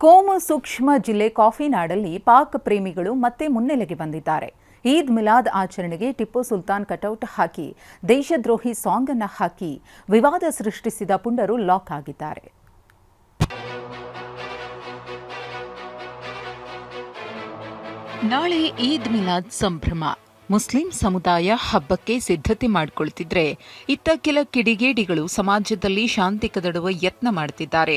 ಕೋಮು ಸೂಕ್ಷ್ಮ ಜಿಲ್ಲೆ ಕಾಫಿನಾಡಲ್ಲಿ ಪಾಕ್ ಪ್ರೇಮಿಗಳು ಮತ್ತೆ ಮುನ್ನೆಲೆಗೆ ಬಂದಿದ್ದಾರೆ. ಈದ್ ಮಿಲಾದ್ ಆಚರಣೆಗೆ ಟಿಪ್ಪು ಸುಲ್ತಾನ್ ಕಟೌಟ್ ಹಾಕಿ ದೇಶದ್ರೋಹಿ ಸಾಂಗ್ ಅನ್ನು ಹಾಕಿ ವಿವಾದ ಸೃಷ್ಟಿಸಿದ ಪುಂಡರು ಲಾಕ್ ಆಗಿದ್ದಾರೆ. ನಾಳೆ ಈದ್ ಮಿಲಾದ್ ಸಂಭ್ರಮ. ಮುಸ್ಲಿಂ ಸಮುದಾಯ ಹಬ್ಬಕ್ಕೆ ಸಿದ್ಧತೆ ಮಾಡಿಕೊಳ್ಳುತ್ತಿದ್ರೆ, ಇತ್ತ ಕೆಲ ಕಿಡಿಗೇಡಿಗಳು ಸಮಾಜದಲ್ಲಿ ಶಾಂತಿ ಕದಡುವ ಯತ್ನ ಮಾಡುತ್ತಿದ್ದಾರೆ.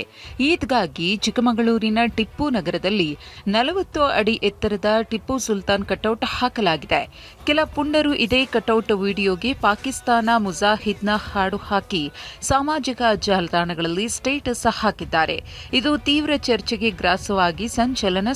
ಈದ್ಗಾಗಿ ಚಿಕ್ಕಮಗಳೂರಿನ ಟಿಪ್ಪು ನಗರದಲ್ಲಿ 40 ಅಡಿ ಎತ್ತರದ ಟಿಪ್ಪು ಸುಲ್ತಾನ್ ಕಟೌಟ್ ಹಾಕಲಾಗಿದೆ. ಕೆಲ ಪುಂಡರು ಇದೇ ಕಟೌಟ್ ವಿಡಿಯೋಗೆ ಪಾಕಿಸ್ತಾನ ಮುಜಾಹಿದ್ನ ಹಾಡು ಹಾಕಿ ಸಾಮಾಜಿಕ ಜಾಲತಾಣಗಳಲ್ಲಿ ಸ್ಟೇಟಸ್ ಹಾಕಿದ್ದಾರೆ. ಇದು ತೀವ್ರ ಚರ್ಚೆಗೆ ಗ್ರಾಸವಾಗಿ ಸಂಚಲನ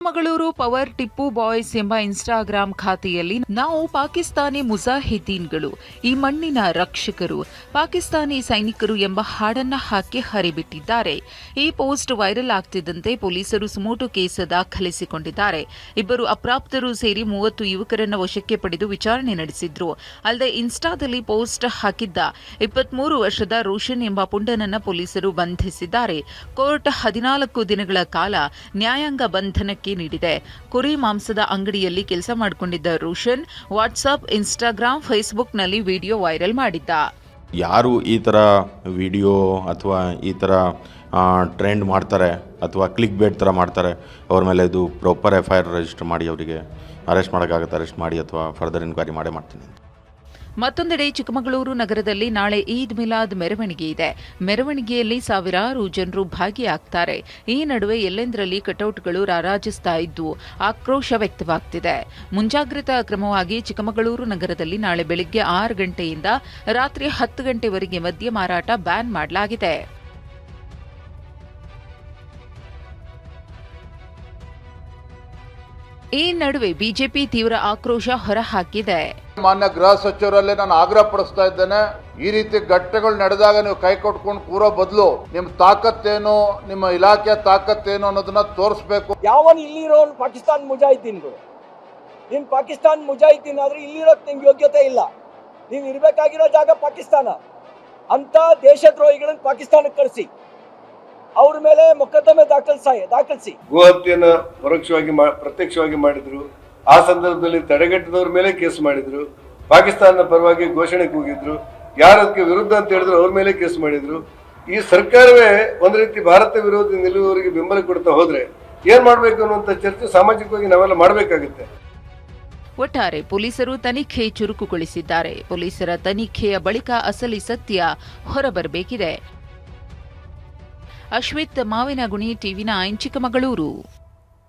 ಚಿಕ್ಕಮಗಳೂರು ಪವರ್ ಟಿಪ್ಪು ಬಾಯ್ಸ್ ಎಂಬ ಇನ್ಸ್ಟಾಗ್ರಾಂ ಖಾತೆಯಲ್ಲಿ ನಾವು ಪಾಕಿಸ್ತಾನಿ ಮುಜಾಹಿದೀನ್ಗಳು, ಈ ಮಣ್ಣಿನ ರಕ್ಷಕರು, ಪಾಕಿಸ್ತಾನಿ ಸೈನಿಕರು ಎಂಬ ಹಾಡನ್ನ ಹಾಕಿ ಹರಿಬಿಟ್ಟಿದ್ದಾರೆ. ಈ ಪೋಸ್ಟ್ ವೈರಲ್ ಆಗ್ತಿದ್ದಂತೆ ಪೊಲೀಸರು ಸುಮೋಟೋ ಕೇಸ್ ದಾಖಲಿಸಿಕೊಂಡಿದ್ದಾರೆ. ಇಬ್ಬರು ಅಪ್ರಾಪ್ತರು ಸೇರಿ 30 ಯುವಕರನ್ನ ವಶಕ್ಕೆ ಪಡೆದು ವಿಚಾರಣೆ ನಡೆಸಿದ್ರು. ಅಲ್ಲದೆ ಇನ್ಸ್ಟಾದಲ್ಲಿ ಪೋಸ್ಟ್ ಹಾಕಿದ್ದ 23 ವರ್ಷದ ರೋಷನ್ ಎಂಬ ಪುಂಡನನ್ನ ಪೊಲೀಸರು ಬಂಧಿಸಿದ್ದಾರೆ. ಕೋರ್ಟ್ 14 ದಿನಗಳ ಕಾಲ ನ್ಯಾಯಾಂಗ ಬಂಧನಕ್ಕೆ ನೀಡಿದೆ. ಕುರಿ ಮಾಂಸದ ಅಂಗಡಿಯಲ್ಲಿ ಕೆಲಸ ಮಾಡಿಕೊಂಡಿದ್ದ ರೋಷನ್ ವಾಟ್ಸ್ಆಪ್, ಇನ್ಸ್ಟಾಗ್ರಾಂ, ಫೇಸ್ಬುಕ್ನಲ್ಲಿ ವಿಡಿಯೋ ವೈರಲ್ ಮಾಡಿದ್ದ. ಯಾರು ಈ ಥರ ವಿಡಿಯೋ ಅಥವಾ ಈ ಥರ ಟ್ರೆಂಡ್ ಮಾಡ್ತಾರೆ ಅಥವಾ ಕ್ಲಿಕ್ ಬೇಟ್ ಥರ ಮಾಡ್ತಾರೆ, ಅವ್ರ ಮೇಲೆ ಇದು ಪ್ರಾಪರ್ FIR ರಿಜಿಸ್ಟರ್ ಮಾಡಿ ಅವರಿಗೆ ಅರೆಸ್ಟ್ ಮಾಡೋಕ್ಕಾಗುತ್ತೆ, ಅರೆಸ್ಟ್ ಮಾಡಿ ಅಥವಾ ಫರ್ದರ್ ಎನ್ಕ್ವೈರಿ ಮಾಡೇ ಮಾಡ್ತೀನಿ. ಮತ್ತೊಂದೆಡೆ ಚಿಕ್ಕಮಗಳೂರು ನಗರದಲ್ಲಿ ನಾಳೆ ಈದ್ ಮಿಲಾದ್ ಮೆರವಣಿಗೆ ಇದೆ. ಮೆರವಣಿಗೆಯಲ್ಲಿ ಸಾವಿರಾರು ಜನರು ಭಾಗಿಯಾಗ್ತಾರೆ. ಈ ನಡುವೆ ಎಲ್ಲೆಂದರಲ್ಲಿ ಕಟೌಟ್ಗಳು ರಾರಾಜಿಸ್ತಾ ಇದ್ದು ಆಕ್ರೋಶ ವ್ಯಕ್ತವಾಗ್ತಿದೆ. ಮುಂಜಾಗ್ರತಾ ಕ್ರಮವಾಗಿ ಚಿಕ್ಕಮಗಳೂರು ನಗರದಲ್ಲಿ ನಾಳೆ ಬೆಳಗ್ಗೆ 6 ಗಂಟೆಯಿಂದ ರಾತ್ರಿ 10 ಗಂಟೆವರೆಗೆ ಮದ್ಯ ಮಾರಾಟ ಬ್ಯಾನ್ ಮಾಡಲಾಗಿದೆ. ಈ ನಡುವೆ ಬಿಜೆಪಿ ತೀವ್ರ ಆಕ್ರೋಶ ಹೊರಹಾಕಿದೆ. ಮಾನ್ಯ ಗೃಹ ಸಚಿವರಲ್ಲೇ ನಾನು ಆಗ್ರಹ ಪಡಿಸ್ತಾ ಇದ್ದೇನೆ, ಈ ರೀತಿ ಘಟನೆಗಳು ನಡೆದಾಗ ನೀವು ಕೈ ಕೊಟ್ಕೊಂಡು ಕೂರೋ ಬದಲು ನಿಮ್ಮ ತಾಕತ್ತೇನು, ನಿಮ್ಮ ಇಲಾಖೆಯ ತಾಕತ್ತೇನು ಅನ್ನೋದನ್ನ ತೋರಿಸಬೇಕು. ಯಾವನ್ ಇಲ್ಲಿರೋ ಪಾಕಿಸ್ತಾನ್ ಮುಜಾಹಿದೀನ್ಗಳು, ನೀನ್ ಪಾಕಿಸ್ತಾನ್ ಮುಜಾಹಿದೀನ್ ಆದ್ರೆ ಇಲ್ಲಿರೋಕ್ ನಿಮ್ಗೆ ಯೋಗ್ಯತೆ ಇಲ್ಲ. ನೀವು ಇರ್ಬೇಕಾಗಿರೋ ಜಾಗ ಪಾಕಿಸ್ತಾನ. ಅಂತ ದೇಶದ್ರೋಹಿಗಳನ್ನ ಪಾಕಿಸ್ತಾನಕ್ಕೆ ಕಳಿಸಿ, ಅವ್ರ ಮೇಲೆ ಮೊಕದ್ದಮೆ ದಾಖಲಿಸಿ. ಗೋಹತ್ಯೆಯನ್ನು ಪರೋಕ್ಷವಾಗಿ ಪ್ರತ್ಯಕ್ಷವಾಗಿ ಮಾಡಿದ್ರು. ಆ ಸಂದರ್ಭದಲ್ಲಿ ತಡೆಗಟ್ಟದವ್ರ ಮೇಲೆ ಕೇಸ್ ಮಾಡಿದ್ರು. ಪಾಕಿಸ್ತಾನದ ಪರವಾಗಿ ಘೋಷಣೆ ಕೂಗಿದ್ರು. ಯಾರದಕ್ಕೆ ವಿರುದ್ಧ ಅಂತ ಹೇಳಿದ್ರು ಅವ್ರ ಮೇಲೆ ಕೇಸ್ ಮಾಡಿದ್ರು. ಈ ಸರ್ಕಾರವೇ ಒಂದು ರೀತಿ ಭಾರತ ವಿರೋಧಿ ನಿಲುವವರಿಗೆ ಬೆಂಬಲ ಕೊಡ್ತಾ ಹೋದ್ರೆ ಏನ್ ಮಾಡ್ಬೇಕು ಅನ್ನುವಂತ ಚರ್ಚೆ ಸಾಮಾಜಿಕವಾಗಿ ನಾವೆಲ್ಲ ಮಾಡಬೇಕಾಗುತ್ತೆ. ಒಟ್ಟಾರೆ ಪೊಲೀಸರು ತನಿಖೆ ಚುರುಕುಗೊಳಿಸಿದ್ದಾರೆ. ಪೊಲೀಸರ ತನಿಖೆಯ ಬಳಿಕ ಅಸಲಿ ಸತ್ಯ ಹೊರಬರಬೇಕಿದೆ. ಅಶ್ವಿತ್ ಮಾವಿನಗುಣಿ, TV9 ಚಿಕ್ಕಮಗಳೂರು.